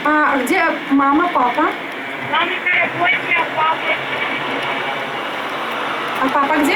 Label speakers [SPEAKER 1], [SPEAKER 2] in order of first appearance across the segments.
[SPEAKER 1] А где мама, папа?
[SPEAKER 2] Мама на работе, а папа...
[SPEAKER 1] А папа где?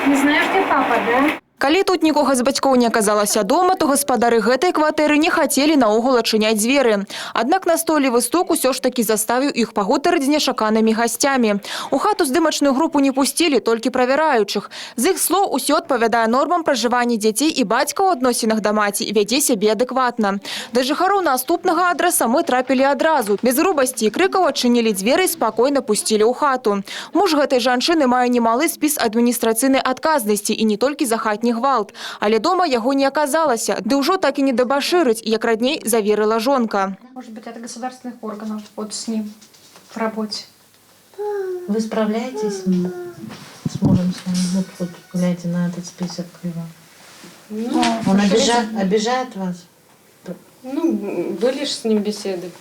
[SPEAKER 1] Не знаешь, где папа, да?
[SPEAKER 3] Калі тут нікога з бацькоў не аказалася дома, то гаспадары гэтай кватэры не хацелі наогул адчыняць дзверы. Аднак настойлівы стук усё ж таки заставіў іх пагутарыць з нечаканымі гасцямі. У хату здымачную групу не пусцілі, толькі правяраючых. З іх слоў усё адпавядае нормам пражывання дзяцей і бацька ў адносінах да маці вядзе сябе адэкватна. Да жыхароў наступнага адрэса мы трапілі адразу. Без грубасці і крыкаў адчынілі дзверы і спакойна пусцілі ў хату. Муж гэтай жанчыны мае немалы спіс адміністрацыйнай адказнасці і не толькі за хатні гвалт. Але дома яго не аказалася, ды ўжо так і не дабашырыць, як раней заверыла жонка.
[SPEAKER 1] Может быть, это государственных органов, вот с ним в работе.
[SPEAKER 4] Вы справляетесь с ним? С мужем своим? Вот глядя на этот список его.
[SPEAKER 5] Ну,
[SPEAKER 4] Он обижает вас?
[SPEAKER 5] ну, были же с ним беседы.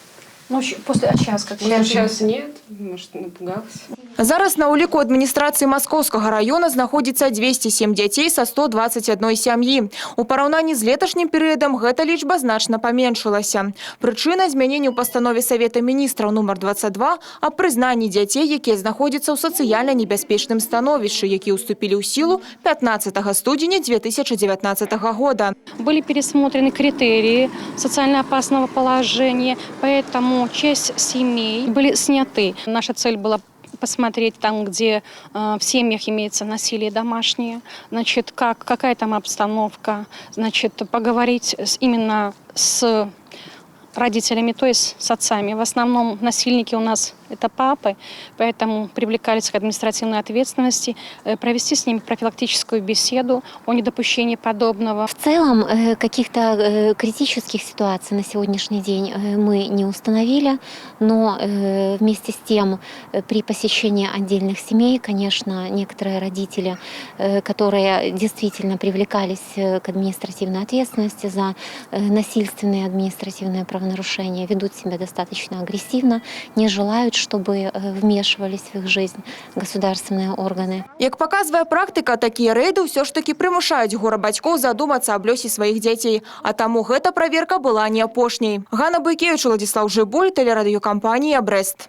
[SPEAKER 1] Ну, после, а сейчас как?
[SPEAKER 5] Сейчас нет, может, напугался.
[SPEAKER 3] Зараз на ўліку адміністрацыі Маскоўскага района знаходзіцца 207 дзяцей са 121 сям'і. У параўнанні з леташнім перыядам гэта лічба значна паменшылася. Прычына змянення ў пастанове Савета міністраў нумар 22 аб прызнанні дзяцей, якія знаходзяцца ў сацыяльна небяспечным становішчы, які ўступілі ў сілу 15 студзеня 2019 года.
[SPEAKER 6] Были пересмотрены критерии социально опасного положения, поэтому часть семей были сняты. Наша цель была посмотреть там, где в семьях имеется насилие домашнее, значит, какая там обстановка, значит, поговорить именно с родителями, то есть с отцами. В основном насильники у нас это папы, поэтому привлекались к административной ответственности, провести с ними профилактическую беседу о недопущении подобного.
[SPEAKER 7] В целом каких-то критических ситуаций на сегодняшний день мы не установили, но вместе с тем при посещении отдельных семей, конечно, некоторые родители, которые действительно привлекались к административной ответственности за насильственные административные правонарушения, ведут себя достаточно агрессивно, не желают, чтобы вмешивались в их жизнь государственные органы.
[SPEAKER 3] Як паказвае практыка, такія рэйды ўсё ж таки прымушаюць гора-бацькоў задумацца аб лёсе сваіх дзяцей. А таму гэта праверка была не апошняй. Ганна Буйкевіч, Владислав Жибуль, тэлерадыёкампанія «Брест».